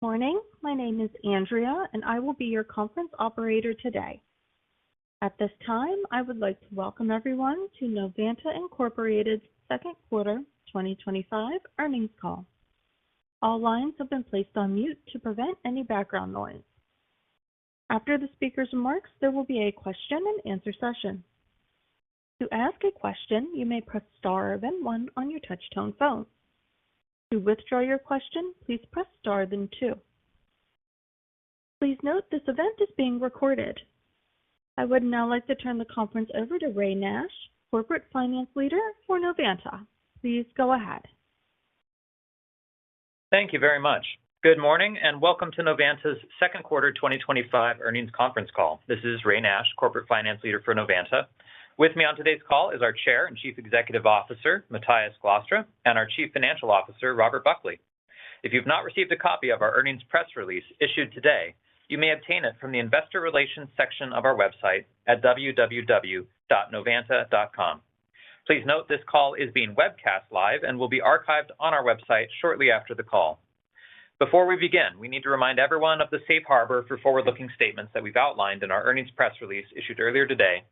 Morning. My name is Andrea, and I will be your conference operator today. At this time, I would like to welcome everyone to Novanta Incorporated's second quarter 2025 earnings call. All lines have been placed on mute to prevent any background noise. After the speaker's remarks, there will be a question and answer session. To ask a question, you may press star then one on your touch-tone phone. To withdraw your question, please press star then two. Please note this event is being recorded. I would now like to turn the conference over to Ray Nash, Corporate Finance Leader for Novanta. Please go ahead. Thank you very much. Good morning and welcome to Novanta's second quarter 2025 earnings conference call. This is Ray Nash, Corporate Finance Leader for Novanta. With me on today's call is our Chair and Chief Executive Officer, Matthijs Glastra, and our Chief Financial Officer, Robert Buckley. If you've not received a copy of our earnings press release issued today, you may obtain it from the Investor Relations section of our website at www.novanta.com. Please note this call is being webcast live and will be archived on our website shortly after the call. Before we begin, we need to remind everyone of the safe harbor for forward-looking statements that we've outlined in our earnings press release issued earlier today,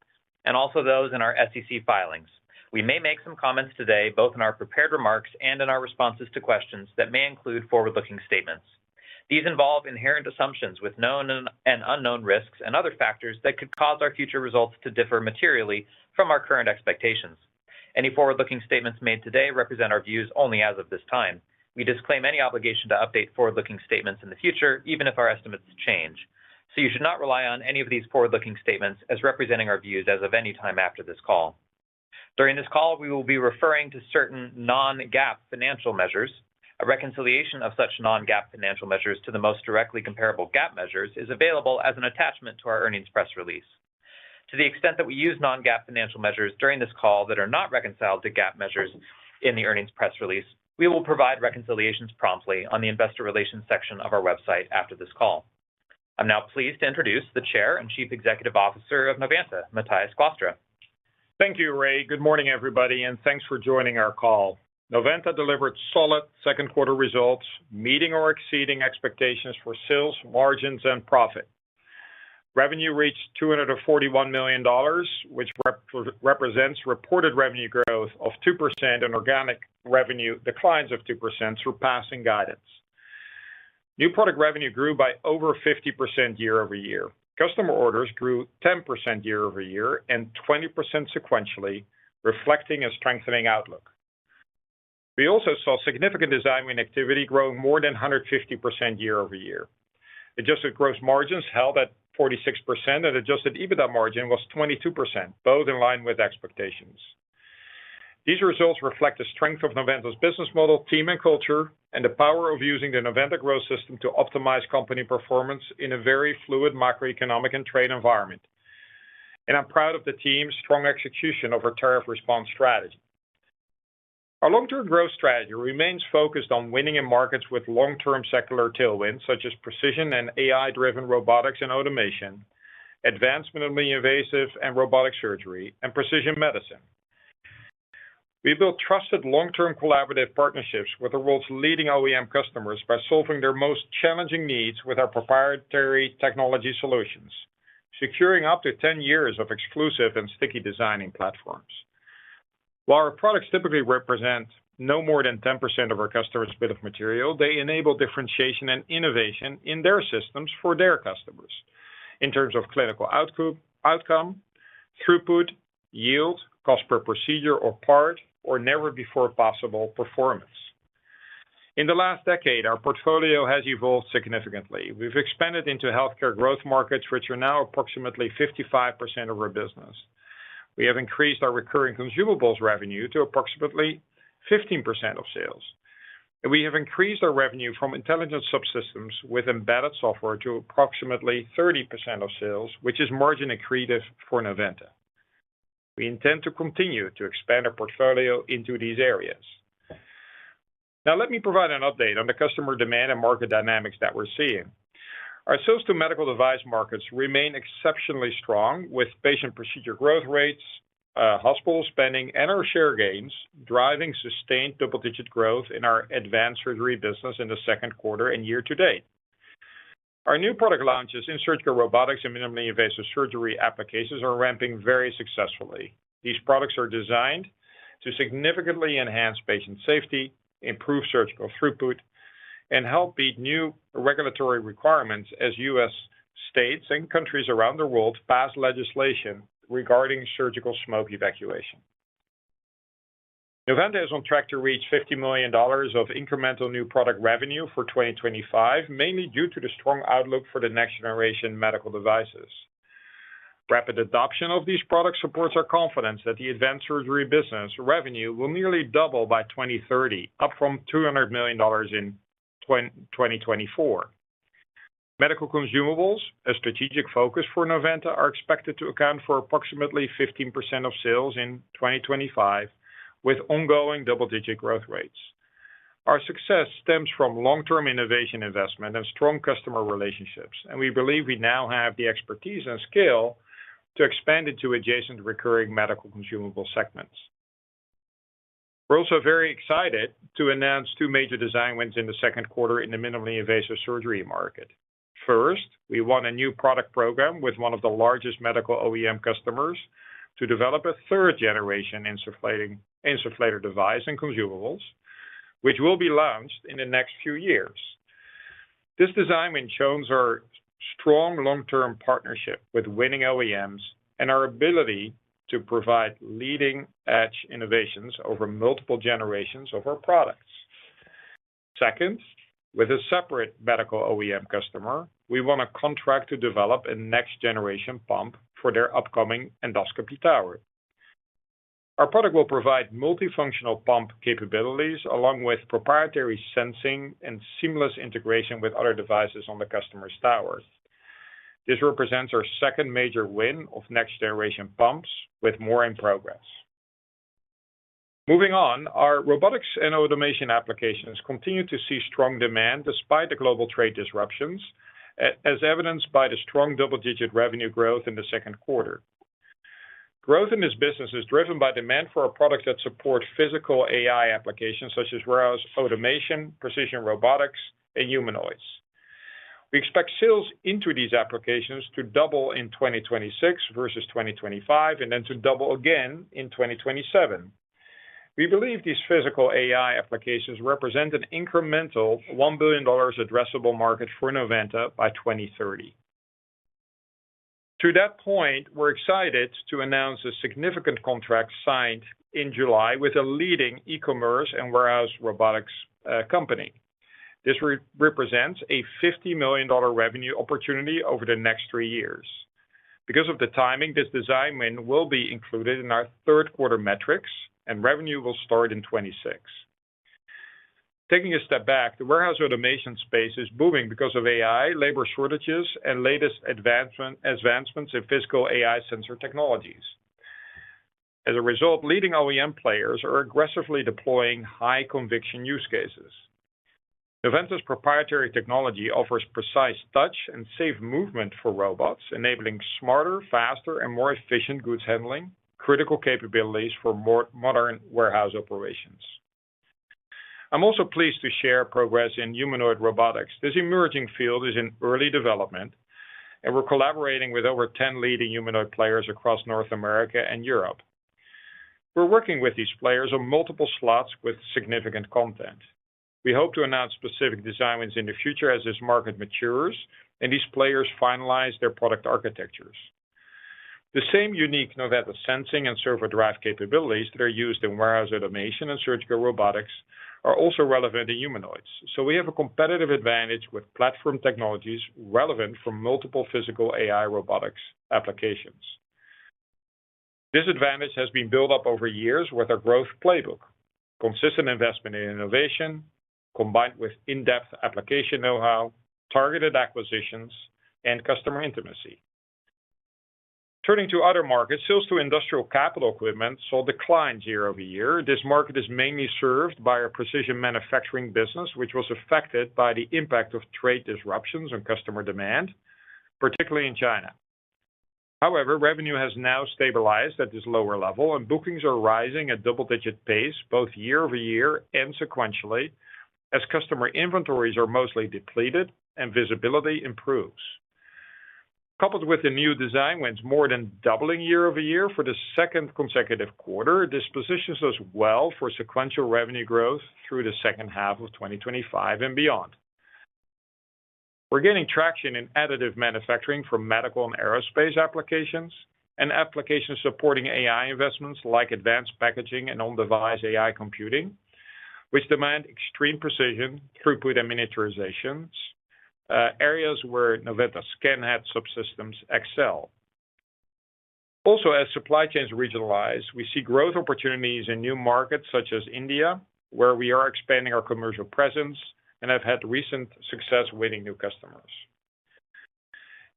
and also those in our SEC filings. We may make some comments today, both in our prepared remarks and in our responses to questions that may include forward-looking statements. These involve inherent assumptions with known and unknown risks and other factors that could cause our future results to differ materially from our current expectations. Any forward-looking statements made today represent our views only as of this time. We disclaim any obligation to update forward-looking statements in the future, even if our estimates change. So you should not rely on any of these forward-looking statements as representing our views as of any time after this call. During this call, we will be referring to certain non-GAAP financial measures. A reconciliation of such non-GAAP financial measures to the most directly comparable GAAP measures is available as an attachment to our earnings press release. To the extent that we use non-GAAP financial measures during this call that are not reconciled to GAAP measures in the earnings press release, we will provide reconciliations promptly on the Investor Relations section of our website after this call. I'm now pleased to introduce the Chair and Chief Executive Officer of Novanta, Matthijs Glastra. Thank you, Ray. Good morning, everybody, and thanks for joining our call. Novanta delivered solid second quarter results, meeting or exceeding expectations for sales, margins, and profit. Revenue reached $241 million, which represents reported revenue growth of 2% and organic revenue declines of 2%, surpassing guidance. New product revenue grew by over 50% year over year. Customer orders grew 10% year over year and 20% sequentially, reflecting a strengthening outlook. We also saw significant design win activity growing more than 150% year over year. Adjusted gross margins held at 46% and adjusted EBITDA margin was 22%, both in line with expectations. These results reflect the strength of Novanta's business model, team, and culture, and the power of using the Novanta Growth System to optimize company performance in a very fluid macroeconomic and trade environment. And I'm proud of the team's strong execution of our tariff response strategy. Our long-term growth strategy remains focused on winning in markets with long-term secular tailwinds, such as precision and AI-driven robotics and automation, advanced minimally invasive and robotic surgery, and precision medicine. We build trusted long-term collaborative partnerships with the world's leading OEM customers by solving their most challenging needs with our proprietary technology solutions, securing up to 10 years of exclusive and sticky designing platforms. While our products typically represent no more than 10% of our customers' bill of material, they enable differentiation and innovation in their systems for their customers in terms of clinical outcome, throughput, yield, cost per procedure or part, or never before possible performance. In the last decade, our portfolio has evolved significantly. We've expanded into healthcare growth markets, which are now approximately 55% of our business. We have increased our recurring consumables revenue to approximately 15% of sales. And we have increased our revenue from intelligent subsystems with embedded software to approximately 30% of sales, which is margin accretive for Novanta. We intend to continue to expand our portfolio into these areas. Now, let me provide an update on the customer demand and market dynamics that we're seeing. Our sales to medical device markets remain exceptionally strong, with patient procedure growth rates, hospital spending, and our share gains driving sustained double-digit growth in our advanced surgery business in the second quarter and year to date. Our new product launches in surgical robotics and minimally invasive surgery applications are ramping very successfully. These products are designed to significantly enhance patient safety, improve surgical throughput, and help meet new regulatory requirements as U.S. states and countries around the world pass legislation regarding surgical smoke evacuation. Novanta is on track to reach $50 million of incremental new product revenue for 2025, mainly due to the strong outlook for the next generation medical devices. Rapid adoption of these products supports our confidence that the advanced surgery business revenue will nearly double by 2030, up from $200 million in 2024. Medical consumables, a strategic focus for Novanta, are expected to account for approximately 15% of sales in 2025, with ongoing double-digit growth rates. Our success stems from long-term innovation investment and strong customer relationships, and we believe we now have the expertise and scale to expand into adjacent recurring medical consumable segments. We're also very excited to announce two major design wins in the second quarter in the minimally invasive surgery market. First, we won a new product program with one of the largest medical OEM customers to develop a third-generation insufflator device and consumables, which will be launched in the next few years. This design win shows our strong long-term partnership with winning OEMs and our ability to provide leading-edge innovations over multiple generations of our products. Second, with a separate medical OEM customer, we won a contract to develop a next-generation pump for their upcoming endoscopy tower. Our product will provide multifunctional pump capabilities along with proprietary sensing and seamless integration with other devices on the customer's tower. This represents our second major win of next-generation pumps, with more in progress. Moving on, our robotics and automation applications continue to see strong demand despite the global trade disruptions, as evidenced by the strong double-digit revenue growth in the second quarter. Growth in this business is driven by demand for our products that support physical AI applications such as warehouse automation, precision robotics, and humanoids. We expect sales into these applications to double in 2026 versus 2025, and then to double again in 2027. We believe these physical AI applications represent an incremental $1 billion addressable market for Novanta by 2030. To that point, we're excited to announce a significant contract signed in July with a leading e-commerce and warehouse robotics company. This represents a $50 million revenue opportunity over the next 3 years. Because of the timing, this design win will be included in our third quarter metrics, and revenue will start in 2026. Taking a step back, the warehouse automation space is booming because of AI, labor shortages, and latest advancements in physical AI sensor technologies. As a result, leading OEM players are aggressively deploying high-conviction use cases. Novanta's proprietary technology offers precise touch and safe movement for robots, enabling smarter, faster, and more efficient goods handling, critical capabilities for more modern warehouse operations. I'm also pleased to share progress in humanoid robotics. This emerging field is in early development, and we're collaborating with over 10 leading humanoid players across North America and Europe. We're working with these players on multiple slots with significant content. We hope to announce specific design wins in the future as this market matures and these players finalize their product architectures. The same unique Novanta sensing and servo drive capabilities that are used in warehouse automation and surgical robotics are also relevant in humanoids. So we have a competitive advantage with platform technologies relevant for multiple physical AI robotics applications. This advantage has been built up over years with our growth playbook, consistent investment in innovation, combined with in-depth application know-how, targeted acquisitions, and customer intimacy. Turning to other markets, sales to industrial capital equipment saw declines year over year. This market is mainly served by our precision manufacturing business, which was affected by the impact of trade disruptions on customer demand, particularly in China. However, revenue has now stabilized at this lower level, and bookings are rising at double-digit pace both year over year and sequentially, as customer inventories are mostly depleted and visibility improves. Coupled with the new design wins more than doubling year-over-year for the second consecutive quarter, this positions us well for sequential revenue growth through the second half of 2025 and beyond. We're gaining traction in additive manufacturing for medical and aerospace applications and applications supporting AI investments like advanced packaging and on-device AI computing, which demand extreme precision, throughput, and miniaturizations, areas where Novanta ScanHead subsystems excel. Also, as supply chains regionalize, we see growth opportunities in new markets such as India, where we are expanding our commercial presence and have had recent success winning new customers.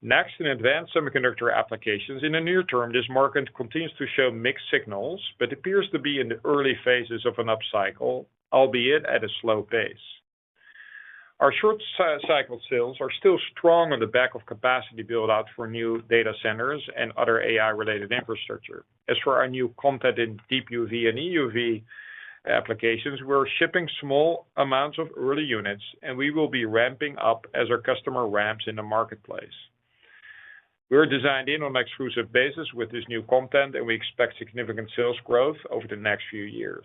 Next, in advanced semiconductor applications, in the near term, this market continues to show mixed signals, but appears to be in the early phases of an upcycle, albeit at a slow pace. Our short-cycle sales are still strong on the back of capacity build-out for new data centers and other AI-related infrastructure. As for our new content in deep UV and EUV applications, we're shipping small amounts of early units, and we will be ramping up as our customer ramps in the marketplace. We're designed in on an exclusive basis with this new content, and we expect significant sales growth over the next few years.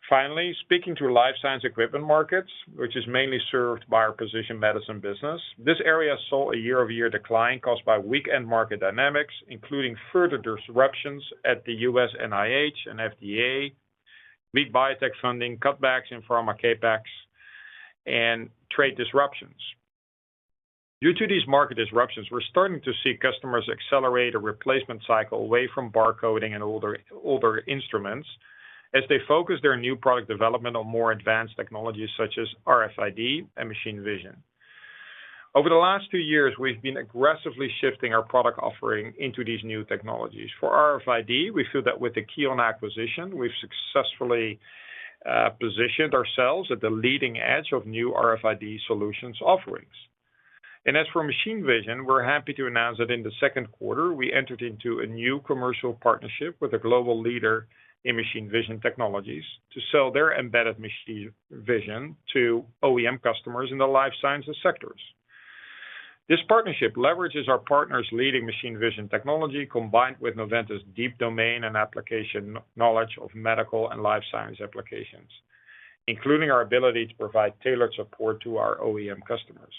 Finally, speaking to life science equipment markets, which is mainly served by our precision medicine business, this area saw a year-over-year decline caused by weak end market dynamics, including further disruptions at the US NIH and FDA, weak biotech funding, cutbacks in pharma capex, and trade disruptions. Due to these market disruptions, we're starting to see customers accelerate a replacement cycle away from barcoding and older instruments as they focus their new product development on more advanced technologies such as RFID and machine vision. Over the last 2 years, we've been aggressively shifting our product offering into these new technologies. For RFID, we feel that with the Keonn acquisition, we've successfully positioned ourselves at the leading edge of new RFID solutions offerings. And as for machine vision, we're happy to announce that in the second quarter, we entered into a new commercial partnership with a global leader in machine vision technologies to sell their embedded machine vision to OEM customers in the life sciences sectors. This partnership leverages our partner's leading machine vision technology combined with Novanta's deep domain and application knowledge of medical and life science applications, including our ability to provide tailored support to our OEM customers.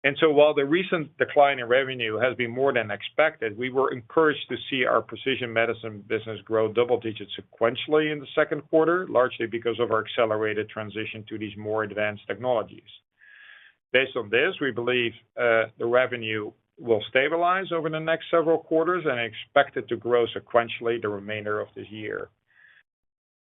And so while the recent decline in revenue has been more than expected, we were encouraged to see our precision medicine business grow double digits sequentially in the second quarter, largely because of our accelerated transition to these more advanced technologies. Based on this, we believe the revenue will stabilize over the next several quarters and expect it to grow sequentially the remainder of this year.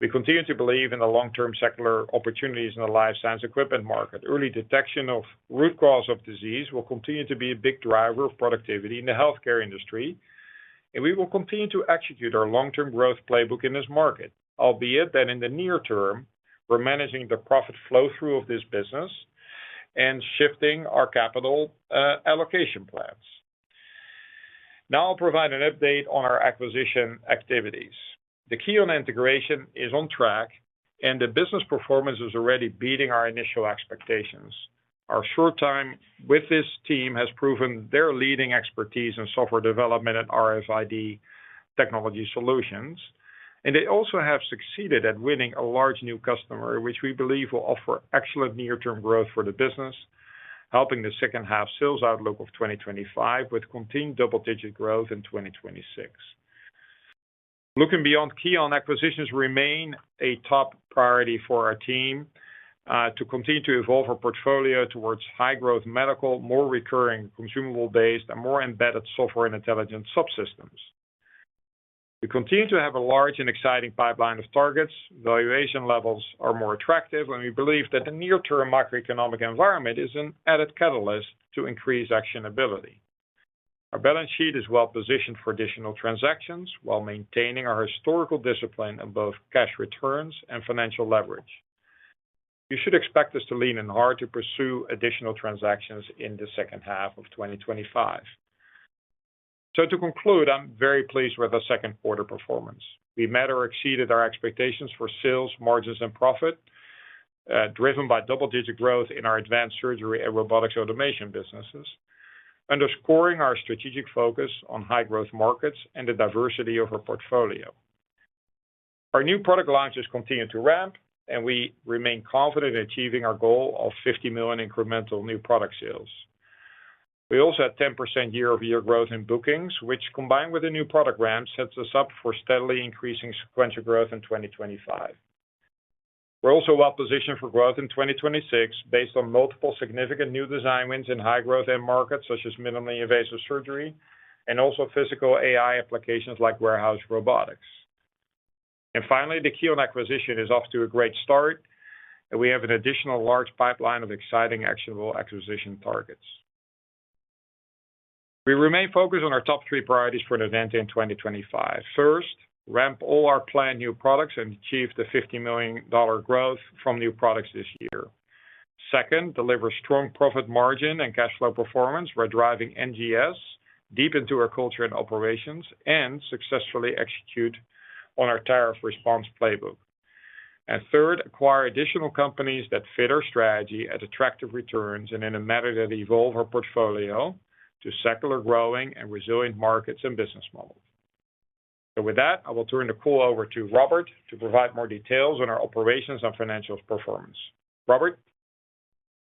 We continue to believe in the long-term secular opportunities in the life science equipment market. Early detection of root cause of disease will continue to be a big driver of productivity in the healthcare industry, and we will continue to execute our long-term growth playbook in this market, albeit that in the near term, we're managing the profit flow-through of this business and shifting our capital allocation plans. Now I'll provide an update on our acquisition activities. The Keonn integration is on track, and the business performance is already beating our initial expectations. Our short time with this team has proven their leading expertise in software development and RFID technology solutions, and they also have succeeded at winning a large new customer, which we believe will offer excellent near-term growth for the business, helping the second half sales outlook of 2025 with continued double-digit growth in 2026. Looking beyond Keonn, acquisitions remain a top priority for our team to continue to evolve our portfolio towards high-growth medical, more recurring consumable-based, and more embedded software and intelligent subsystems. We continue to have a large and exciting pipeline of targets. Valuation levels are more attractive, and we believe that the near-term macroeconomic environment is an added catalyst to increase actionability. Our balance sheet is well positioned for additional transactions while maintaining our historical discipline in both cash returns and financial leverage. You should expect us to lean in hard to pursue additional transactions in the second half of 2025. So to conclude, I'm very pleased with our second quarter performance. We met or exceeded our expectations for sales, margins, and profit. driven by double-digit growth in our advanced surgery and robotics automation businesses, underscoring our strategic focus on high-growth markets and the diversity of our portfolio. Our new product launches continue to ramp, and we remain confident in achieving our goal of $50 million incremental new product sales. We also had 10% year-over-year growth in bookings, which, combined with the new product ramp, sets us up for steadily increasing sequential growth in 2025. We're also well-positioned for growth in 2026 based on multiple significant new design wins in high-growth end markets such as minimally invasive surgery and also physical AI applications like warehouse robotics. And finally, the Keonn acquisition is off to a great start, and we have an additional large pipeline of exciting actionable acquisition targets. We remain focused on our top three priorities for Novanta in 2025. First, ramp all our planned new products and achieve the $50 million growth from new products this year. Second, deliver strong profit margin and cash flow performance by driving NGS deep into our culture and operations and successfully execute on our tariff response playbook. And third, acquire additional companies that fit our strategy at attractive returns and in a manner that evolve our portfolio to secular growing and resilient markets and business models. So with that, I will turn the call over to Robert to provide more details on our operations and financials performance. Robert?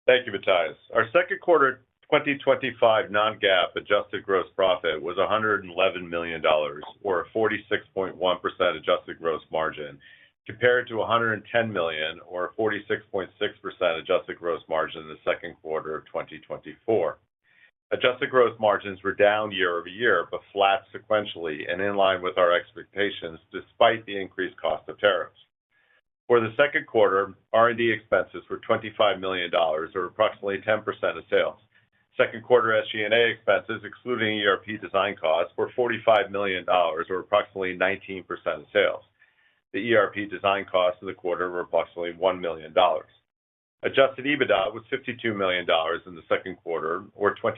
Thank you, Matthijs. Our second quarter 2025 non-GAAP adjusted gross profit was $111 million, or a 46.1% adjusted gross margin, compared to $110 million, or a 46.6% adjusted gross margin in the second quarter of 2024. Adjusted gross margins were down year-over-year, but flat sequentially and in line with our expectations despite the increased cost of tariffs. For the second quarter, R&D expenses were $25 million, or approximately 10% of sales. Second quarter SG&A expenses, excluding ERP design costs, were $45 million, or approximately 19% of sales. The ERP design costs of the quarter were approximately $1 million. Adjusted EBITDA was $52 million in the second quarter, or 22%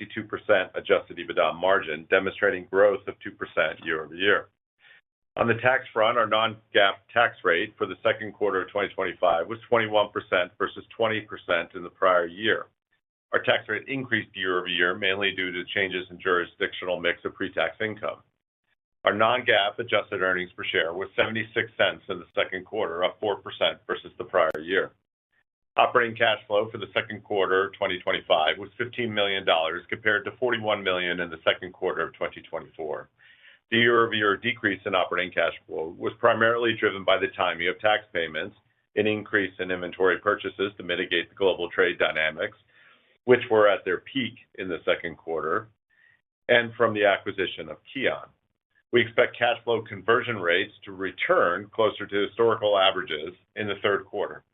adjusted EBITDA margin, demonstrating growth of 2% year-over-year. On the tax front, our non-GAAP tax rate for the second quarter of 2025 was 21% versus 20% in the prior year. Our tax rate increased year-over-year, mainly due to changes in jurisdictional mix of pre-tax income. Our non-GAAP adjusted earnings per share was 76 cents in the second quarter, up 4% versus the prior year. Operating cash flow for the second quarter of 2025 was $15 million compared to $41 million in the second quarter of 2024. The year-over-year decrease in operating cash flow was primarily driven by the timing of tax payments, an increase in inventory purchases to mitigate the global trade dynamics, which were at their peak in the second quarter, and from the acquisition of Keonn. We expect cash flow conversion rates to return closer to historical averages in the third quarter.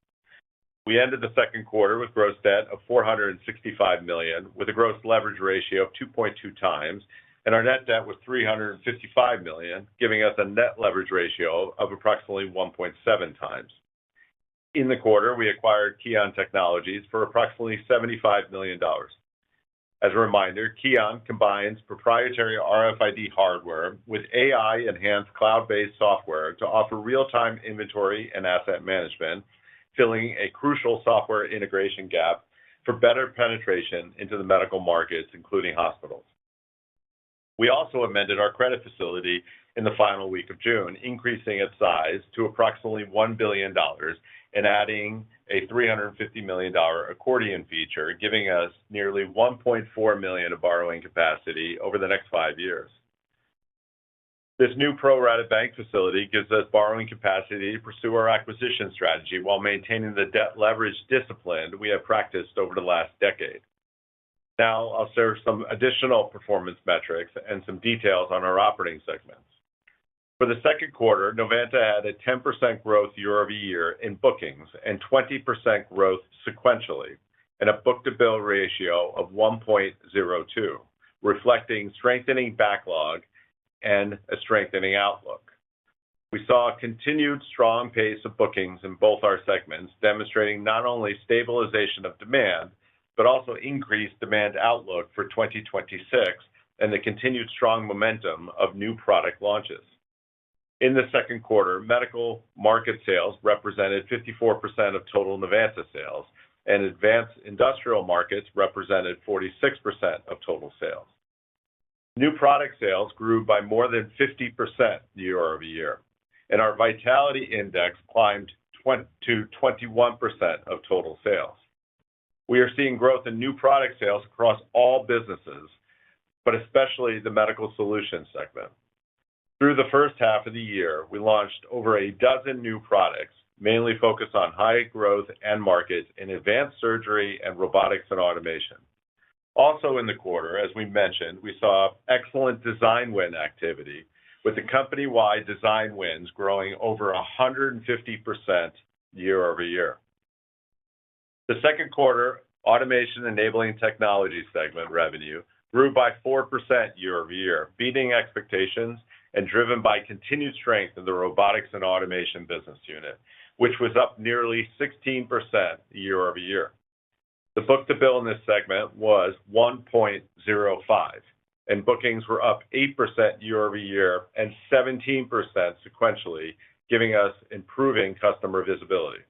We ended the second quarter with gross debt of $465 million, with a gross leverage ratio of 2.2 times, and our net debt was $355 million, giving us a net leverage ratio of approximately 1.7 times. In the quarter, we acquired Keonn Technologies for approximately $75 million. As a reminder, Keonn combines proprietary RFID hardware with AI-enhanced cloud-based software to offer real-time inventory and asset management, filling a crucial software integration gap for better penetration into the medical markets, including hospitals. We also amended our credit facility in the final week of June, increasing its size to approximately $1 billion and adding a $350 million accordion feature, giving us nearly $1.4 million of borrowing capacity over the next 5 years. This new pro-rata bank facility gives us borrowing capacity to pursue our acquisition strategy while maintaining the debt leverage discipline we have practiced over the last decade. Now, I'll share some additional performance metrics and some details on our operating segments. For the second quarter, Novanta had a 10% growth year-over-year in bookings and 20% growth sequentially, and a book-to-bill ratio of 1.02, reflecting strengthening backlog and a strengthening outlook. We saw a continued strong pace of bookings in both our segments, demonstrating not only stabilization of demand, but also increased demand outlook for 2026 and the continued strong momentum of new product launches. In the second quarter, medical market sales represented 54% of total Novanta sales, and advanced industrial markets represented 46% of total sales. New product sales grew by more than 50% year-over-year, and our Vitality Index climbed to 21% of total sales. We are seeing growth in new product sales across all businesses, but especially the Medical Solutions segment. Through the first half of the year, we launched over a dozen new products, mainly focused on high-growth end markets in advanced surgery and robotics and automation. Also in the quarter, as we mentioned, we saw excellent design win activity, with the company-wide design wins growing over 150% year-over-year. The second quarter Automation Enabling Technology segment revenue grew by 4% year-over-year, beating expectations and driven by continued strength in the robotics and automation business unit, which was up nearly 16% year-over-year. The book-to-bill in this segment was 1.05, and bookings were up 8% year-over-year and 17% sequentially, giving us improving customer visibility.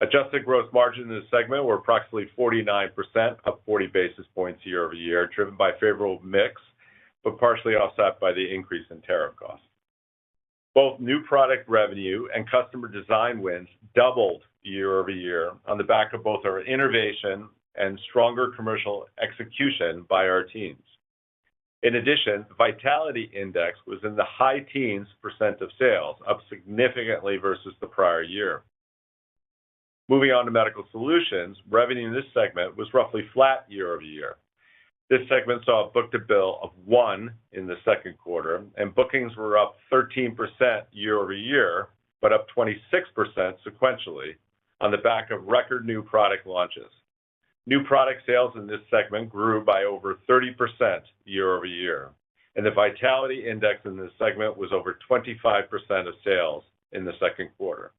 Adjusted gross margin in this segment were approximately 49%, up 40 basis points year-over-year, driven by favorable mix, but partially offset by the increase in tariff costs. Both new product revenue and customer design wins doubled year-over-year on the back of both our innovation and stronger commercial execution by our teams. In addition, the Vitality Index was in the high teens % of sales, up significantly versus the prior year. Moving on to Medical Solutions, revenue in this segment was roughly flat year-over-year. This segment saw a book-to-bill of 1 in the second quarter, and bookings were up 13% year-over-year, but up 26% sequentially on the back of record new product launches. New product sales in this segment grew by over 30% year-over-year, and the Vitality Index in this segment was over 25% of sales in the second quarter.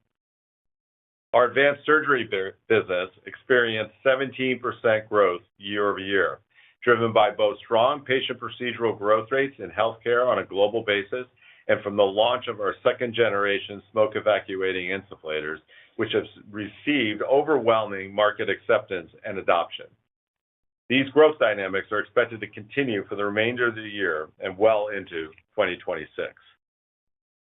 Our advanced surgery business experienced 17% growth year-over-year, driven by both strong patient procedural growth rates in healthcare on a global basis and from the launch of our second-generation smoke evacuating insufflators, which have received overwhelming market acceptance and adoption. These growth dynamics are expected to continue for the remainder of the year and well into 2026.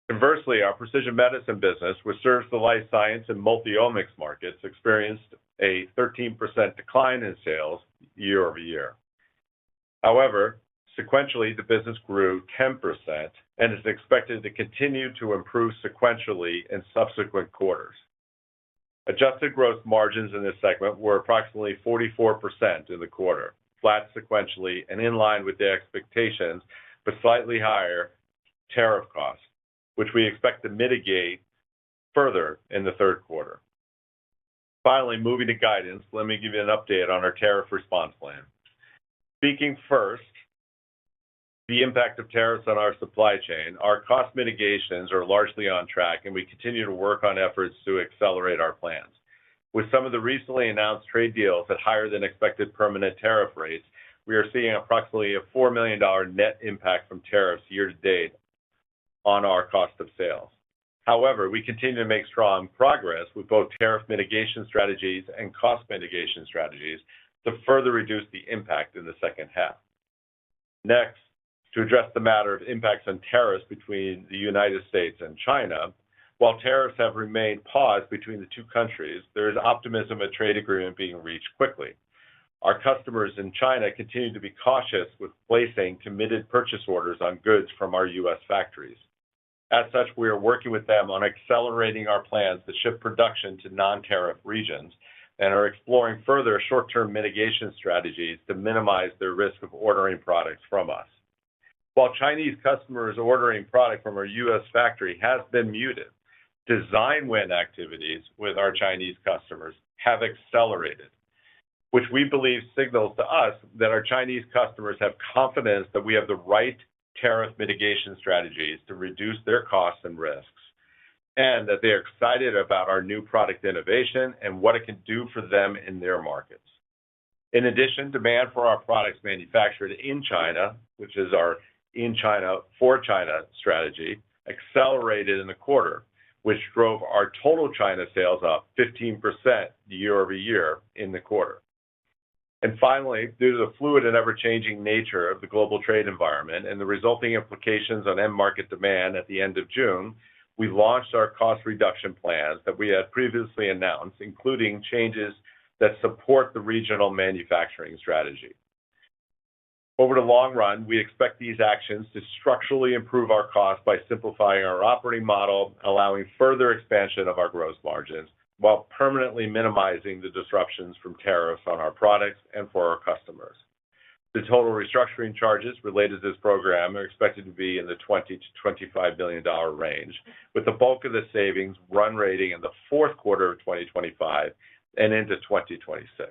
Conversely, our precision medicine business, which serves the life science and multi-omics markets, experienced a 13% decline in sales year-over-year. However, sequentially, the business grew 10% and is expected to continue to improve sequentially in subsequent quarters. Adjusted gross margins in this segment were approximately 44% in the quarter, flat sequentially and in line with the expectations, but slightly higher tariff costs, which we expect to mitigate further in the third quarter. Finally, moving to guidance, let me give you an update on our tariff response plan. Speaking first, the impact of tariffs on our supply chain, our cost mitigations are largely on track, and we continue to work on efforts to accelerate our plans. With some of the recently announced trade deals at higher than expected permanent tariff rates, we are seeing approximately a $4 million net impact from tariffs year to date on our cost of sales. However, we continue to make strong progress with both tariff mitigation strategies and cost mitigation strategies to further reduce the impact in the second half. Next, to address the matter of impacts on tariffs between the United States and China, while tariffs have remained paused between the two countries, there is optimism of a trade agreement being reached quickly. Our customers in China continue to be cautious with placing committed purchase orders on goods from our U.S. factories. As such, we are working with them on accelerating our plans to shift production to non-tariff regions and are exploring further short-term mitigation strategies to minimize their risk of ordering products from us. While Chinese customers ordering product from our U.S. factory has been muted, design win activities with our Chinese customers have accelerated, which we believe signals to us that our Chinese customers have confidence that we have the right tariff mitigation strategies to reduce their costs and risks, and that they are excited about our new product innovation and what it can do for them in their markets. In addition, demand for our products manufactured in China, which is our in China for China strategy, accelerated in the quarter, which drove our total China sales up 15% year-over-year in the quarter. And finally, due to the fluid and ever-changing nature of the global trade environment and the resulting implications on end market demand at the end of June, we launched our cost reduction plans that we had previously announced, including changes that support the regional manufacturing strategy. Over the long run, we expect these actions to structurally improve our costs by simplifying our operating model, allowing further expansion of our gross margins, while permanently minimizing the disruptions from tariffs on our products and for our customers. The total restructuring charges related to this program are expected to be in the $20 to $25 billion range, with the bulk of the savings run rating in the fourth quarter of 2025 and into 2026.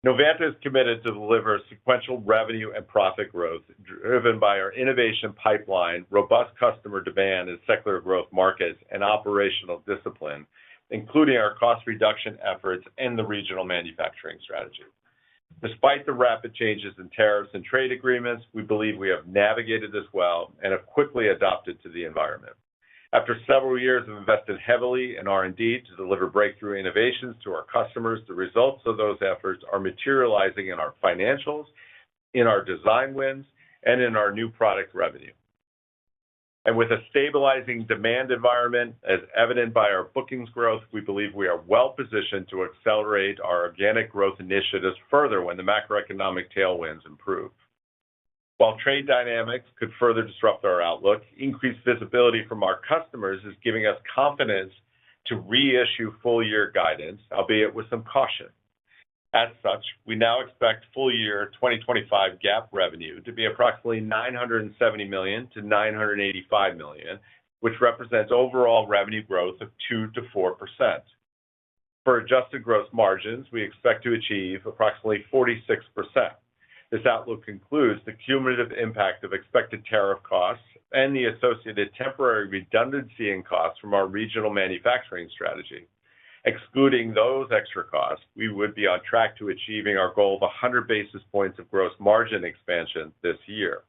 Novanta is committed to deliver sequential revenue and profit growth driven by our innovation pipeline, robust customer demand in secular growth markets, and operational discipline, including our cost reduction efforts and the regional manufacturing strategy. Despite the rapid changes in tariffs and trade agreements, we believe we have navigated this well and have quickly adapted to the environment. After several years of investing heavily in R&D to deliver breakthrough innovations to our customers, the results of those efforts are materializing in our financials, in our design wins, and in our new product revenue. And with a stabilizing demand environment, as evident by our bookings growth, we believe we are well positioned to accelerate our organic growth initiatives further when the macroeconomic tailwinds improve. While trade dynamics could further disrupt our outlook, increased visibility from our customers is giving us confidence to reissue full-year guidance, albeit with some caution. As such, we now expect full-year 2025 GAAP revenue to be approximately $970 million to $985 million, which represents overall revenue growth of 2% to 4%. For adjusted gross margins, we expect to achieve approximately 46%. This outlook includes the cumulative impact of expected tariff costs and the associated temporary redundancy in costs from our regional manufacturing strategy. Excluding those extra costs, we would be on track to achieving our goal of 100 basis points of gross margin expansion this year.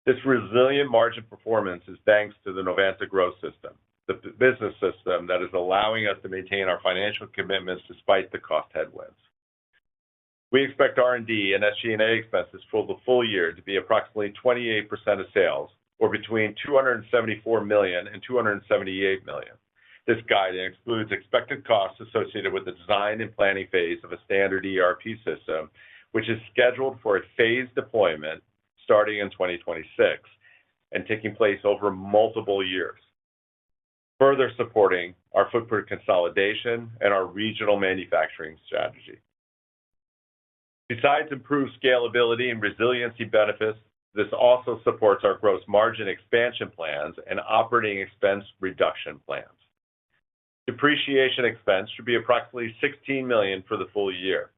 This resilient margin performance is thanks to the Novanta Growth System, the business system that is allowing us to maintain our financial commitments despite the cost headwinds. We expect R&D and SG&A expenses for the full year to be approximately 28% of sales, or between $274 million and $278 million. This guidance excludes expected costs associated with the design and planning phase of a standard ERP system, which is scheduled for a phased deployment starting in 2026 and taking place over multiple years, further supporting our footprint consolidation and our regional manufacturing strategy. Besides improved scalability and resiliency benefits, this also supports our gross margin expansion plans and operating expense reduction plans. Depreciation expense should be approximately $16 million for the full year.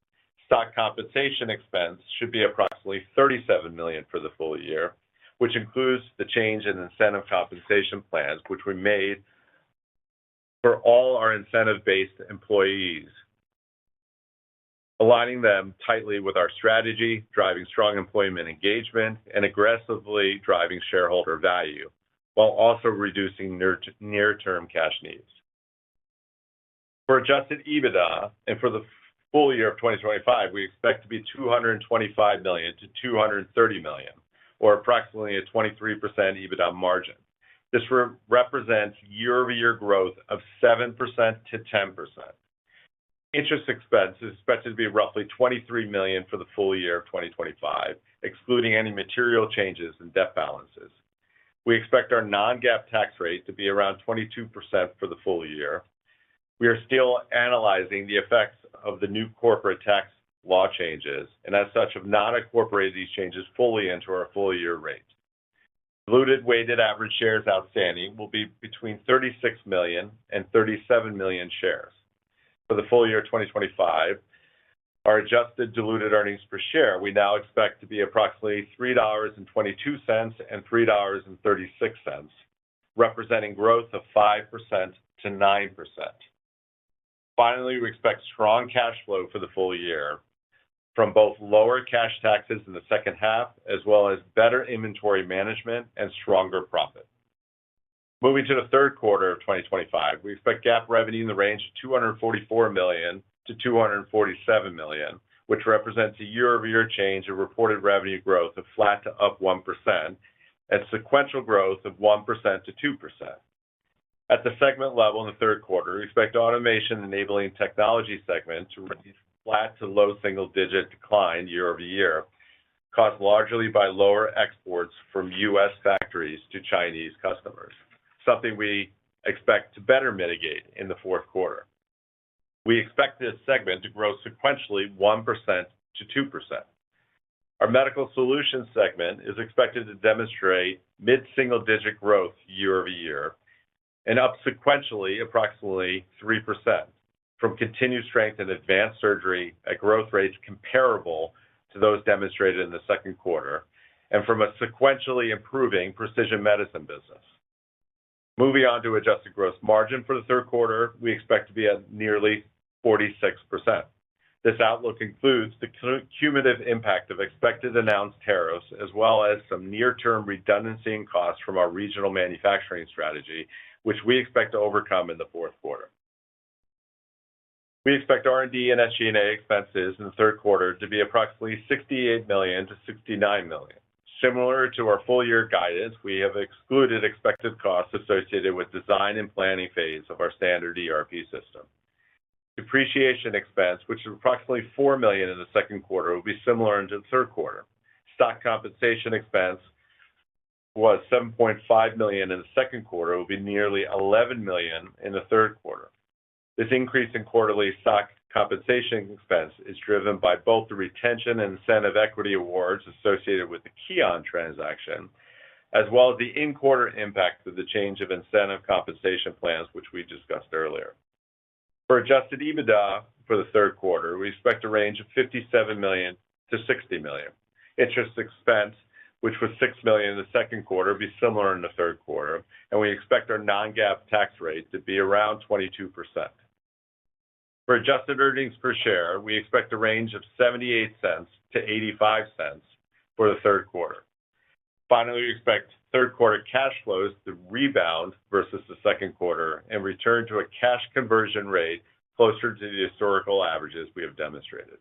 Stock compensation expense should be approximately $37 million for the full year, which includes the change in incentive compensation plans, which we made for all our incentive-based employees, aligning them tightly with our strategy, driving strong employment engagement, and aggressively driving shareholder value, while also reducing near-term cash needs. For adjusted EBITDA and for the full year of 2025, we expect to be $225 million to $230 million, or approximately a 23% EBITDA margin. This represents year-over-year growth of 7% to 10%. Interest expense is expected to be roughly $23 million for the full year of 2025, excluding any material changes in debt balances. We expect our non-GAAP tax rate to be around 22% for the full year. We are still analyzing the effects of the new corporate tax law changes, and as such, have not incorporated these changes fully into our full-year rate. Diluted weighted average shares outstanding will be between 36 million and 37 million shares. For the full year 2025, our adjusted diluted earnings per share we now expect to be approximately $3.22 and $3.36, representing growth of 5% to 9%. Finally, we expect strong cash flow for the full year. from both lower cash taxes in the second half, as well as better inventory management and stronger profit. Moving to the third quarter of 2025, we expect GAAP revenue in the range of $244 million to $247 million, which represents a year-over-year change of reported revenue growth of flat to up 1% and sequential growth of 1% to 2%. At the segment level in the third quarter, we expect Automation Enabling Technology segment to range flat to low single-digit decline year-over-year, caused largely by lower exports from U.S. factories to Chinese customers, something we expect to better mitigate in the fourth quarter. We expect this segment to grow sequentially 1% to 2%. Our Medical Solutions segment is expected to demonstrate mid-single-digit growth year-over-year and up sequentially approximately 3% from continued strength in advanced surgery at growth rates comparable to those demonstrated in the second quarter and from a sequentially improving precision medicine business. Moving on to adjusted gross margin for the third quarter, we expect to be at nearly 46%. This outlook includes the cumulative impact of expected announced tariffs, as well as some near-term redundancy and costs from our regional manufacturing strategy, which we expect to overcome in the fourth quarter. We expect R&D and SG&A expenses in the third quarter to be approximately $68 million to $69 million. Similar to our full-year guidance, we have excluded expected costs associated with design and planning phase of our standard ERP system. Depreciation expense, which is approximately $4 million in the second quarter, will be similar into the third quarter. Stock compensation expense was $7.5 million in the second quarter, will be nearly $11 million in the third quarter. This increase in quarterly stock compensation expense is driven by both the retention and incentive equity awards associated with the Keonn transaction, as well as the in-quarter impact of the change of incentive compensation plans, which we discussed earlier. For adjusted EBITDA for the third quarter, we expect a range of $57 million to $60 million. Interest expense, which was $6 million in the second quarter, will be similar in the third quarter, and we expect our non-GAAP tax rate to be around 22%. For adjusted earnings per share, we expect a range of 78 cents to 85 cents for the third quarter. Finally, we expect third quarter cash flows to rebound versus the second quarter and return to a cash conversion rate closer to the historical averages we have demonstrated.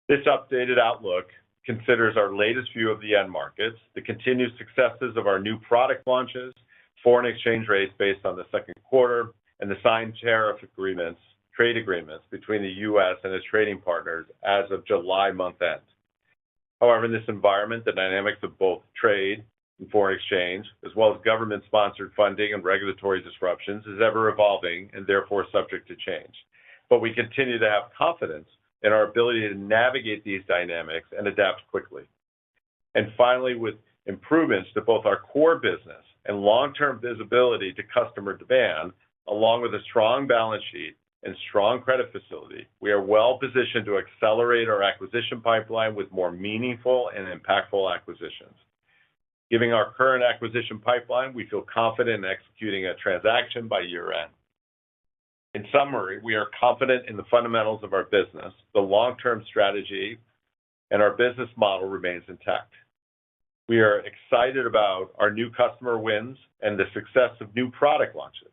This updated outlook considers our latest view of the end markets, the continued successes of our new product launches, foreign exchange rates based on the second quarter, and the signed trade agreements between the U.S. and its trading partners as of July month end. However, in this environment, the dynamics of both trade and foreign exchange, as well as government-sponsored funding and regulatory disruptions, is ever evolving and therefore subject to change. But we continue to have confidence in our ability to navigate these dynamics and adapt quickly. And finally, with improvements to both our core business and long-term visibility to customer demand, along with a strong balance sheet and strong credit facility, we are well positioned to accelerate our acquisition pipeline with more meaningful and impactful acquisitions. Given our current acquisition pipeline, we feel confident in executing a transaction by year-end. In summary, we are confident in the fundamentals of our business, the long-term strategy, and our business model remains intact. We are excited about our new customer wins and the success of new product launches.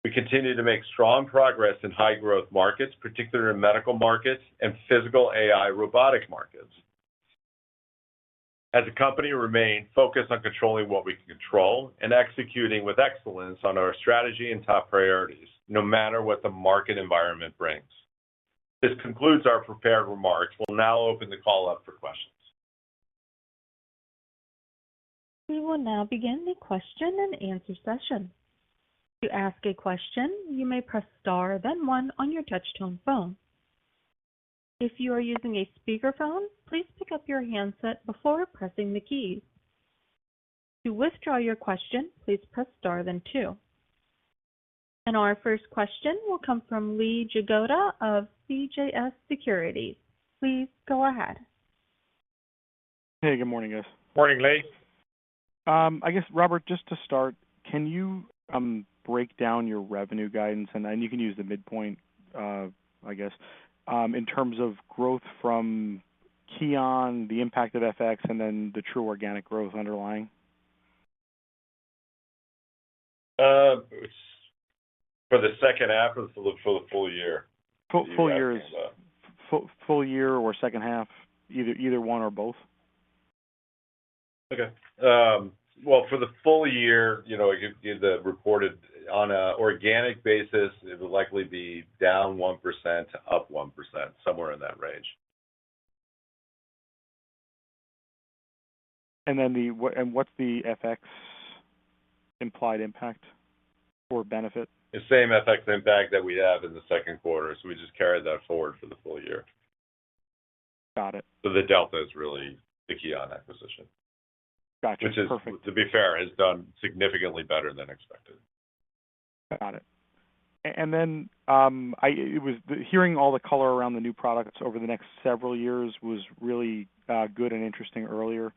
We continue to make strong progress in high-growth markets, particularly in medical markets and physical AI robotic markets. As a company, we remain focused on controlling what we can control and executing with excellence on our strategy and top priorities, no matter what the market environment brings. This concludes our prepared remarks. We'll now open the call up for questions. We will now begin the question and answer session. To ask a question, you may press star, then one on your touch-tone phone. If you are using a speakerphone, please pick up your handset before pressing the keys. To withdraw your question, please press star, then two. And our first question will come from Lee Jagoda of CJS Securities. Please go ahead. Hey, good morning, guys. Morning, Lee. I guess, Robert, just to start, can you break down your revenue guidance, and you can use the midpoint, I guess, in terms of growth from Keon, the impact of FX, and then the true organic growth underlying? It's for the second half or for the full year? Full year is full year or second half, either one or both. Okay. Well, for the full year, the reported on an organic basis, it would likely be down 1% to up 1%, somewhere in that range. And then what's the FX implied impact or benefit? The same FX impact that we have in the second quarter, so we just carried that forward for the full year. Got it. So the delta is really the Keon acquisition. Gotcha. Which is, perfect. To be fair, has done significantly better than expected. Got it. And then hearing all the color around the new products over the next several years was really good and interesting earlier.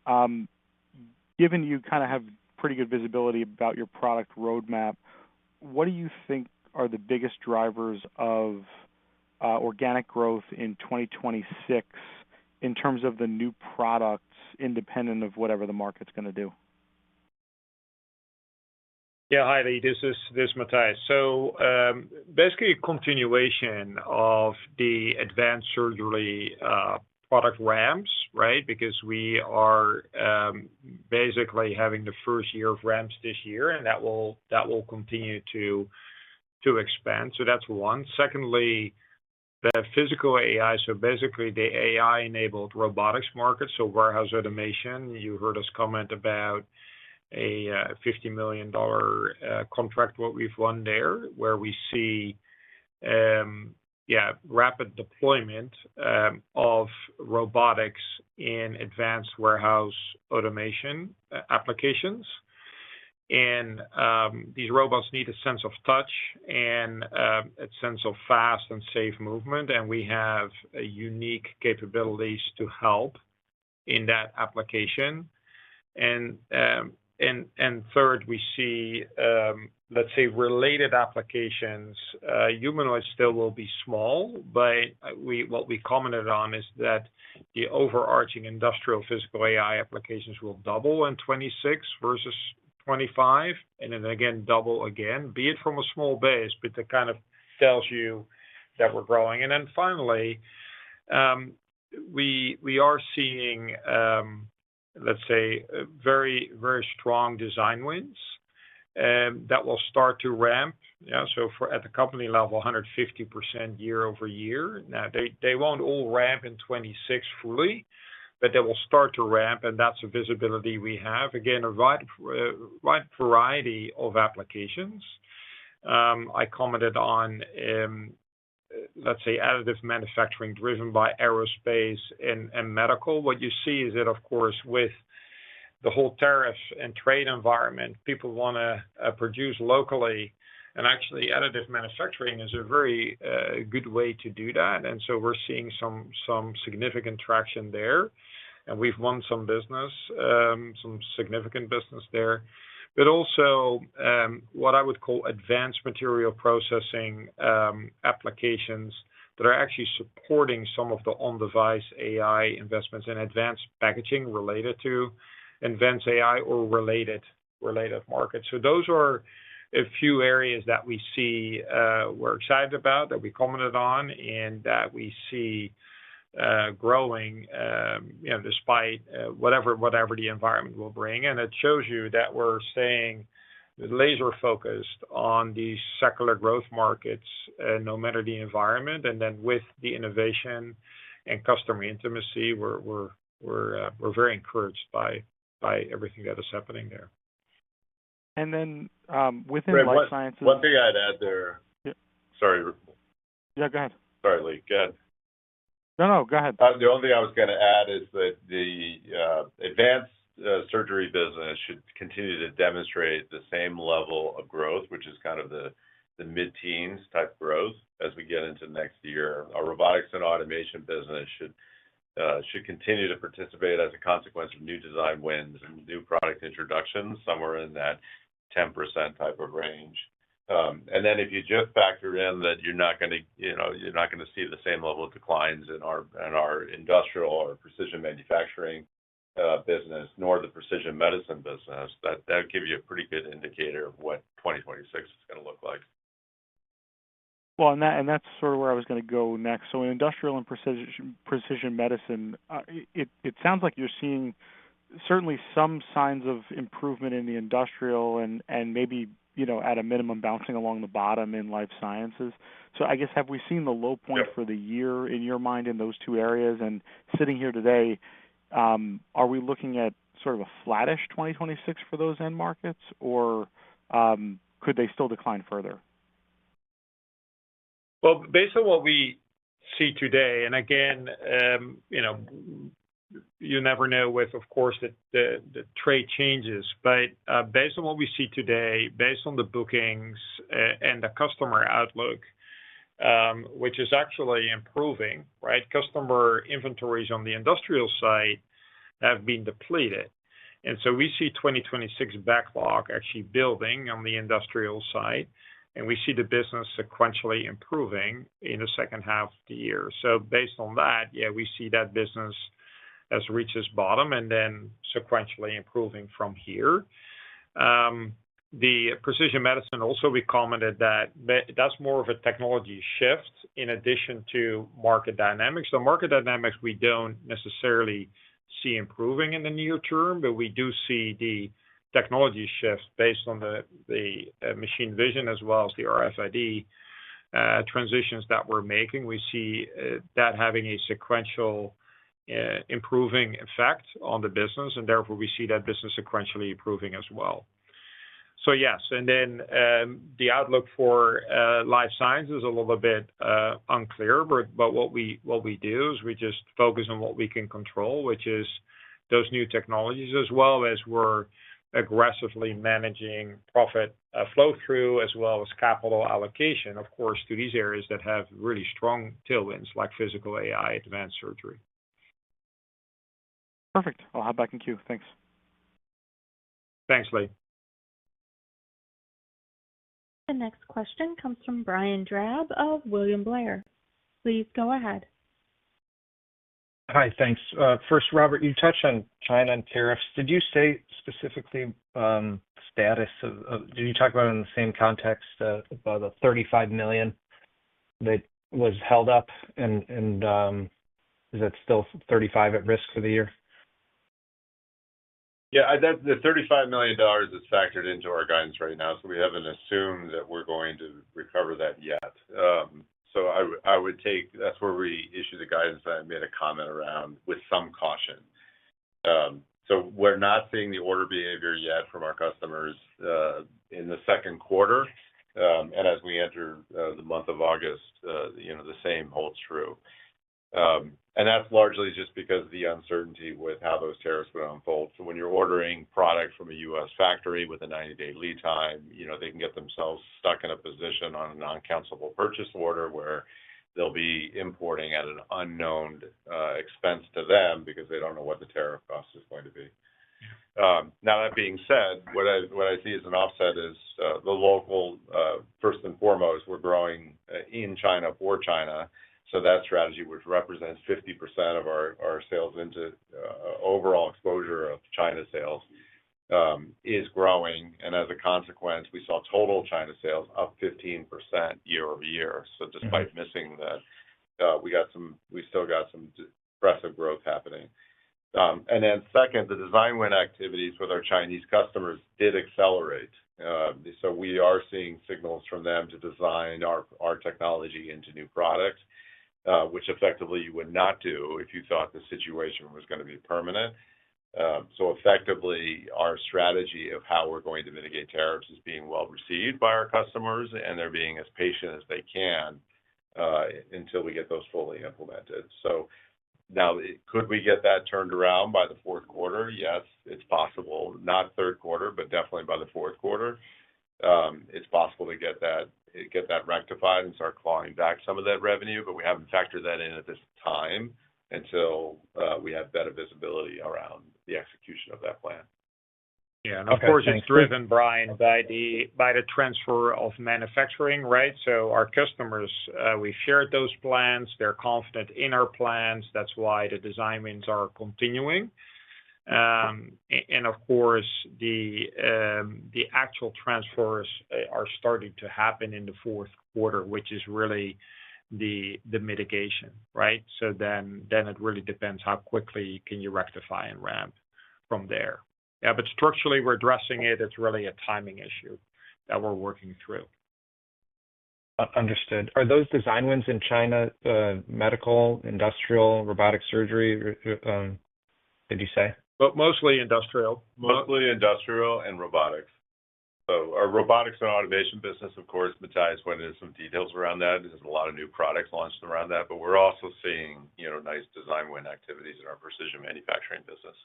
Given you kind of have pretty good visibility about your product roadmap, what do you think are the biggest drivers of organic growth in 2026 in terms of the new products, independent of whatever the market's going to do? Yeah, hi, Lee. This is Matthijs. So basically a continuation of the advanced surgery product ramps, right? Because we are basically having the first year of ramps this year, and that will continue to expand. So that's one. Secondly, the physical AI, so basically the AI-enabled robotics market, so warehouse automation. You heard us comment about a $50 million contract, what we've won there, where we see rapid deployment of robotics in advanced warehouse automation applications. And these robots need a sense of touch and a sense of fast and safe movement, and we have unique capabilities to help in that application. And third, we see, let's say, related applications. Humanoids still will be small, but what we commented on is that the overarching industrial physical AI applications will double in 26 versus 25, and then again double again, be it from a small base, but that kind of tells you that we're growing. And then finally, we are seeing, let's say, very, very strong design wins that will start to ramp. Yeah, so at the company level, 150% year over year. Now, they won't all ramp in 26 fully, but they will start to ramp, and that's a visibility we have. Again, a wide variety of applications. I commented on, let's say, additive manufacturing driven by aerospace and medical. What you see is that, of course, with the whole tariff and trade environment, people want to produce locally, and actually additive manufacturing is a very good way to do that. And so we're seeing some significant traction there, and we've won some business, some significant business there. But also what I would call advanced material processing applications that are actually supporting some of the on-device AI investments in advanced packaging related to advanced AI or related markets. So those are a few areas that we see we're excited about, that we commented on, and that we see growing, despite whatever the environment will bring. And it shows you that we're staying laser focused on these secular growth markets, no matter the environment. And then with the innovation and customer intimacy, we're very encouraged by everything that is happening there. And then within Ray, life sciences. One thing I'd add there. Yeah. Sorry. Yeah, go ahead. Sorry, Lee. Go ahead. No, go ahead. The only thing I was going to add is that the advanced surgery business should continue to demonstrate the same level of growth, which is kind of the mid-teens type growth as we get into next year. Our robotics and automation business should continue to participate as a consequence of new design wins and new product introductions, somewhere in that 10% type of range. And then if you just factor in that you're not going to see the same level of declines in our industrial or precision manufacturing business, nor the precision medicine business, that would give you a pretty good indicator of what 2026 is going to look like. Well, and that's sort of where I was going to go next. So in industrial and precision medicine, it sounds like you're seeing certainly some signs of improvement in the industrial and maybe, at a minimum bouncing along the bottom in life sciences. So I guess, have we seen the low point for the year in your mind in those two areas? And sitting here today, are we looking at sort of a flattish 2026 for those end markets, or could they still decline further? Well, based on what we see today, and again, you never know with, of course, the trade changes, but based on what we see today, based on the bookings and the customer outlook, which is actually improving, right? Customer inventories on the industrial side have been depleted. And so we see 2026 backlog actually building on the industrial side, and we see the business sequentially improving in the second half of the year. So based on that, we see that business has reached its bottom and then sequentially improving from here. The precision medicine also, we commented that that's more of a technology shift in addition to market dynamics. The market dynamics we don't necessarily see improving in the near term, but we do see the technology shift based on the machine vision as well as the RFID transitions that we're making. We see that having a sequential improving effect on the business, and therefore we see that business sequentially improving as well. So yes, and then the outlook for life science is a little bit unclear, but what we do is we just focus on what we can control, which is those new technologies, as well as we're aggressively managing profit flow through, as well as capital allocation, of course, to these areas that have really strong tailwinds like physical AI, advanced surgery. Perfect. I'll hop back in queue. Thanks. Thanks, Lee. The next question comes from Brian Drab of William Blair. Please go ahead. Hi, thanks. First, Robert, you touched on China and tariffs. Did you say specifically status of, did you talk about it in the same context about the $35 million that was held up, and is that still 35 at risk for the year? Yeah, the $35 million is factored into our guidance right now, so we haven't assumed that we're going to recover that yet. So I would take, that's where we issue the guidance that I made a comment around with some caution. So we're not seeing the order behavior yet from our customers in the second quarter. And as we enter the month of August, the same holds true. And that's largely just because of the uncertainty with how those tariffs would unfold. So when you're ordering product from a U.S. factory with a 90-day lead time, they can get themselves stuck in a position on a non-cancelable purchase order where they'll be importing at an unknown expense to them because they don't know what the tariff cost is going to be. Now, that being said, what I see as an offset is the local, first and foremost, we're growing in China for China. So that strategy, which represents 50% of our sales into overall exposure of China sales, is growing. And as a consequence, we saw total China sales up 15% year over year. So despite missing that, we still got some impressive growth happening. And then second, the design win activities with our Chinese customers did accelerate. So we are seeing signals from them to design our technology into new products, which effectively you would not do if you thought the situation was going to be permanent. So effectively, our strategy of how we're going to mitigate tariffs is being well received by our customers, and they're being as patient as they can until we get those fully implemented. So now, could we get that turned around by the fourth quarter? Yes, it's possible. Not third quarter, but definitely by the fourth quarter. It's possible to get that rectified and start clawing back some of that revenue, but we haven't factored that in at this time until we have better visibility around the execution of that plan. Yeah, and of Okay, course, thanks. it's driven, Brian, by the transfer of manufacturing, right? So our customers, we've shared those plans. They're confident in our plans. That's why the design wins are continuing. And of course, the actual transfers are starting to happen in the fourth quarter, which is really the mitigation, right? So then it really depends how quickly can you rectify and ramp from there. Yeah, but structurally, we're addressing it. It's really a timing issue that we're working through. Understood. Are those design wins in China medical, industrial, robotic surgery? Did you say? But mostly industrial. Mostly industrial and robotics. So our robotics and automation business, of course, Matthias went into some details around that. There's a lot of new products launched around that, but we're also seeing, nice design win activities in our precision manufacturing business.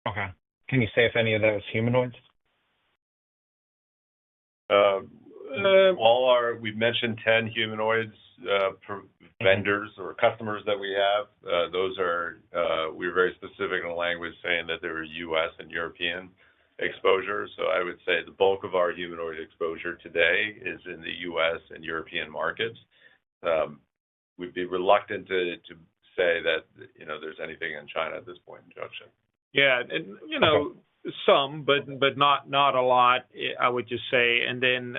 Okay. Can you say if any of that was humanoids? We've mentioned 10 humanoids vendors or customers that we have. We're very specific in the language saying that they were U.S. and European exposure. So I would say the bulk of our humanoid exposure today is in the U.S. and European markets. We'd be reluctant to say that, there's anything in China at this point in junction. Yeah, and some, but not a lot, I would just say. And then,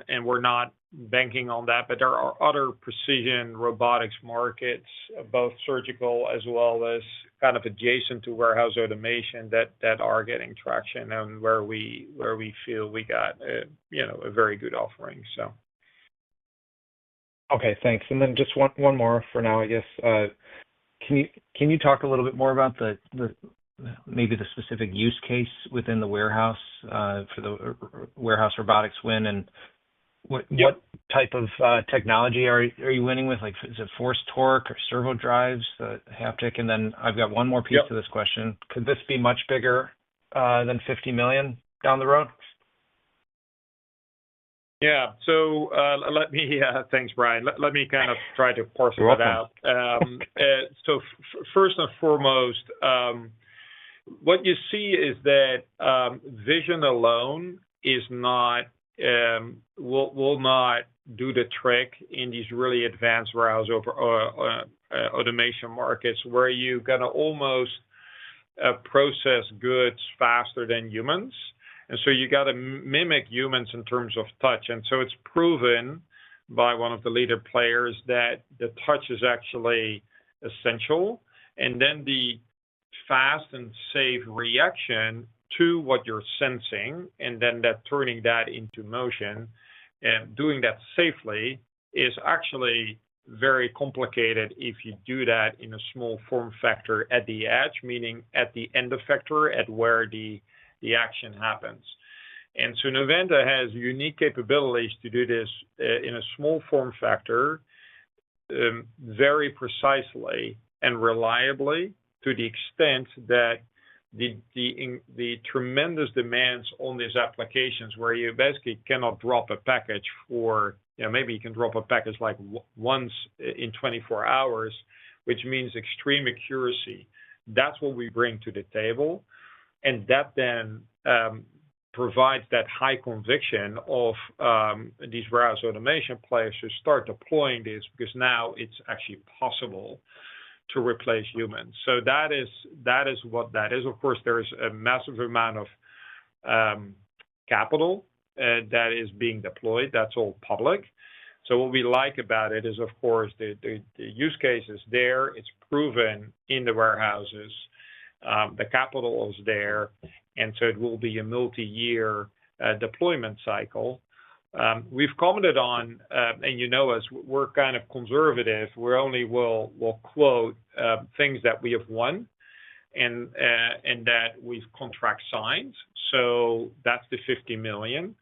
and we're not banking on that, but there are other precision robotics markets, both surgical as well as kind of adjacent to warehouse automation that are getting traction and where we feel we got a very good offering. So. Okay, thanks. And then just one more for now, I guess. Can you talk a little bit more about maybe the specific use case within the warehouse for the warehouse robotics win, and what type of technology are you winning with? Like, is it force torque or servo drives, the haptic? And then I've got one more piece to this question. Could this be much bigger than $50 million down the road? Yeah. So thanks, Brian. Let me kind of try to parse that out. So first and foremost, what you see is that vision alone will not do the trick in these really advanced warehouse automation markets where you're gonna almost process goods faster than humans. And so you got to mimic humans in terms of touch. And so it's proven by one of the leader players that the touch is actually essential. And then the fast and safe reaction to what you're sensing, and then turning that into motion and doing that safely is actually very complicated if you do that in a small form factor at the edge, meaning at the end effector, at where the action happens. And so Novanta has unique capabilities to do this in a small form factor, very precisely and reliably, to the extent that the tremendous demands on these applications where you basically cannot drop a package for, maybe you can drop a package like once in 24 hours, which means extreme accuracy. That's what we bring to the table. And that then provides that high conviction of these warehouse automation players to start deploying this, because now it's actually possible to replace humans. So that is what that is. Of course, there is a massive amount of capital that is being deployed. That's all public. So what we like about it is, of course, the use case is there. It's proven in the warehouses. The capital is there, and so it will be a multi-year deployment cycle. We've commented on, and us, we're kind of conservative. We only will quote things that we have won and that we've contract signed. So that's the $50 million.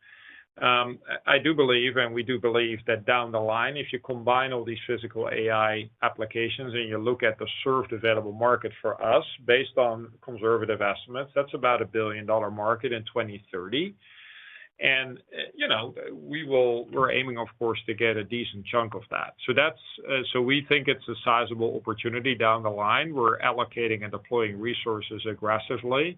I do believe, and we do believe, that down the line, if you combine all these physical AI applications and you look at the served available market for us, based on conservative estimates, that's about $1 billion market in 2030. And, we're aiming, of course, to get a decent chunk of that. So so we think it's a sizable opportunity down the line. We're allocating and deploying resources aggressively.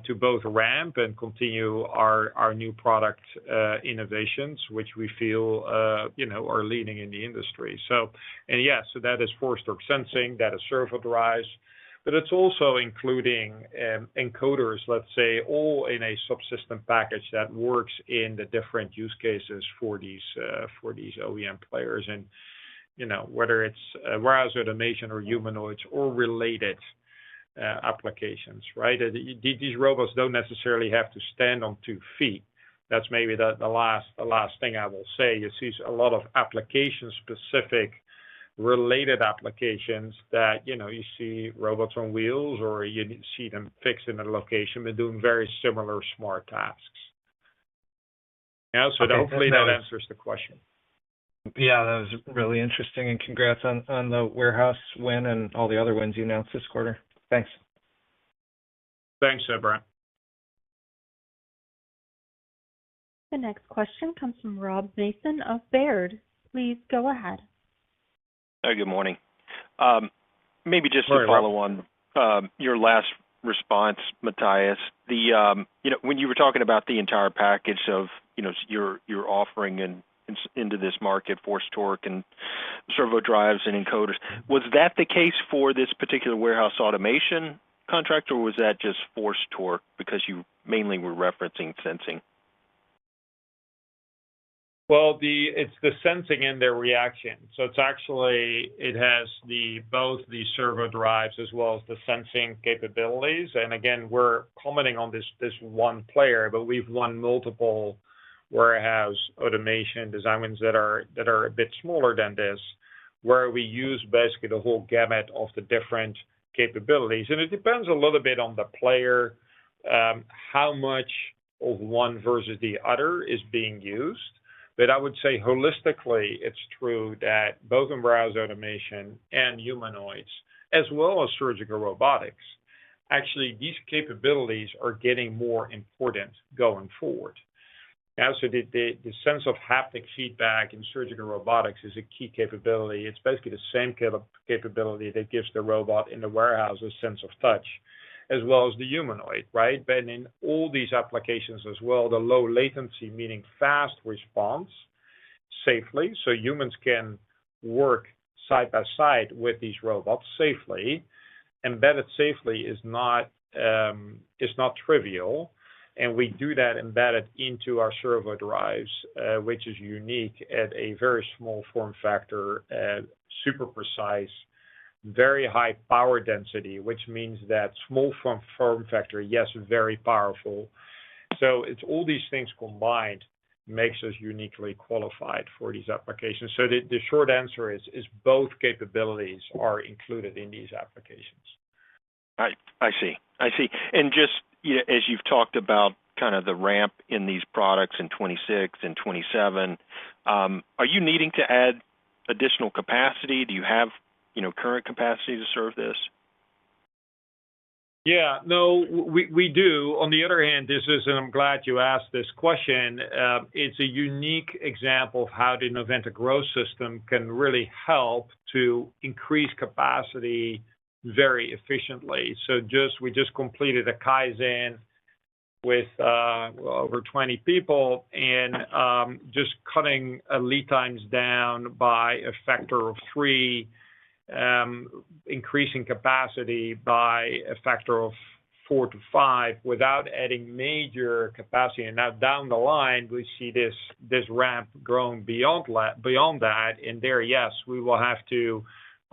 to both ramp and continue our new product innovations, which we feel are leading in the industry. So that is force-torque sensing, that is servo drives, but it's also including encoders, let's say, all in a subsystem package that works in the different use cases for these OEM players, and whether it's warehouse automation or humanoids or related applications, right? These robots don't necessarily have to stand on 2 feet. That's maybe the last thing I will say. You see a lot of application-specific related applications that, you see robots on wheels, or you see them fixed in a location, but doing very similar smart tasks. So Okay, hopefully that answers the question. Yeah, that was really interesting, and congrats on the warehouse win and all the other wins you announced this quarter. Thanks. Thanks, Brent. The next question comes from Rob Mason of Baird. Please go ahead. Good morning. Maybe just Morning, to follow on your last response, Matthias, when you were talking about the entire package of your offering into this market, force torque and servo drives and encoders, was that the case for this particular warehouse automation contract, or was that just force torque because you mainly were referencing sensing? Well, it's the sensing and the reaction. So it has both the servo drives as well as the sensing capabilities. And again, we're commenting on this one player, but we've won multiple warehouse automation design wins that are a bit smaller than this, where we use basically the whole gamut of the different capabilities. And it depends a little bit on the player, how much of one versus the other is being used. But I would say holistically, it's true that both in warehouse automation and humanoids, as well as surgical robotics, actually these capabilities are getting more important going forward. So the sense of haptic feedback in surgical robotics is a key capability. It's basically the same capability that gives the robot in the warehouse a sense of touch, as well as the humanoid, right? But in all these applications as well, the low latency, meaning fast response safely, so humans can work side by side with these robots safely. Embedded safely is not trivial, and we do that embedded into our servo drives, which is unique at a very small form factor, super precise, very high power density, which means that small form factor, yes, very powerful. So it's all these things combined makes us uniquely qualified for these applications. So the short answer is both capabilities are included in these applications. I see. And just as you've talked about kind of the ramp in these products in 26 and 27, are you needing to add additional capacity? Do you have current capacity to serve this? Yeah, no, we do. On the other hand, and I'm glad you asked this question, it's a unique example of how the Novanta Growth System can really help to increase capacity very efficiently. So we just completed a Kaizen with over 20 people, and just cutting lead times down by a factor of 3, increasing capacity by a factor of 4 to 5 without adding major capacity. And now down the line, we see this ramp growing beyond that. And there, yes, we will have to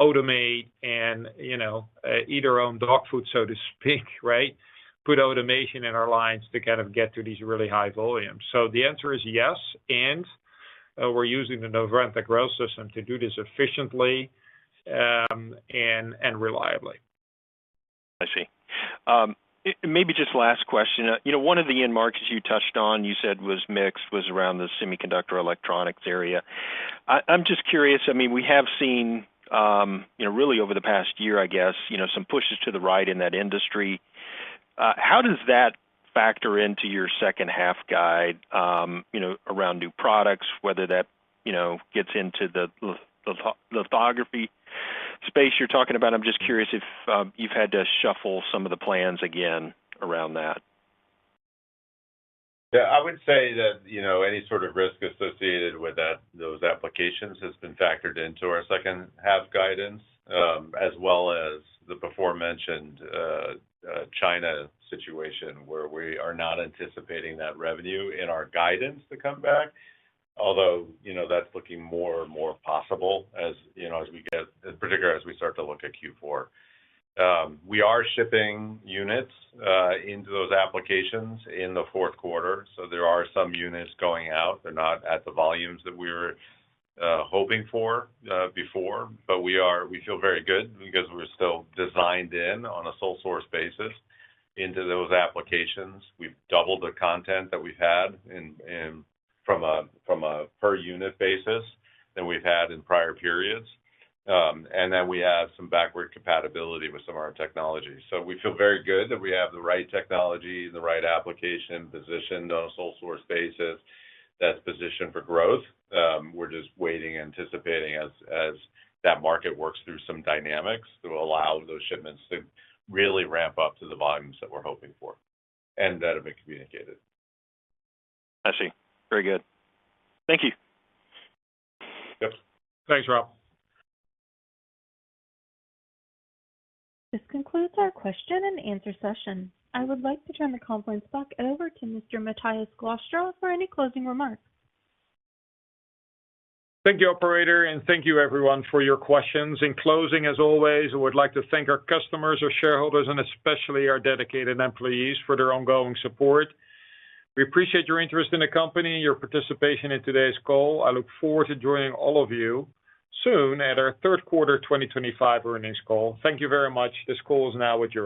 automate and, eat our own dog food, so to speak, right? Put automation in our lines to kind of get to these really high volumes. So the answer is yes, and we're using the Novanta Growth System to do this efficiently and reliably. I see. Maybe just last question. One of the end markets you touched on, you said was mixed, was around the semiconductor electronics area. I'm just curious. I mean, we have seen, really over the past year, I guess, some pushes to the right in that industry. How does that factor into your second half guide, around new products, whether that, gets into the lithography space you're talking about? I'm just curious if you've had to shuffle some of the plans again around that? Yeah, I would say that, any sort of risk associated with those applications has been factored into our second half guidance, as well as the before-mentioned China situation, where we are not anticipating that revenue in our guidance to come back. Although, that's looking more and more possible as we get, in particular, as we start to look at Q4. We are shipping units into those applications in the fourth quarter, so there are some units going out. They're not at the volumes that we were hoping for before, but we feel very good because we're still designed in on a sole source basis into those applications. We've doubled the content that we've had from a per unit basis than we've had in prior periods. And then we have some backward compatibility with some of our technology. So we feel very good that we have the right technology, the right application positioned on a sole source basis that's positioned for growth. We're just waiting, anticipating as that market works through some dynamics to allow those shipments to really ramp up to the volumes that we're hoping for and that have been communicated. I see. Very good. Thank you. Yep. Thanks, Rob. This concludes our question and answer session. I would like to turn the conference back over to Mr. Matthias Glastra for any closing remarks. Thank you, operator, and thank you, everyone, for your questions. In closing, as always, I would like to thank our customers, our shareholders, and especially our dedicated employees for their ongoing support. We appreciate your interest in the company, your participation in today's call. I look forward to joining all of you soon at our third quarter 2025 earnings call. Thank you very much. This call is now adjourned.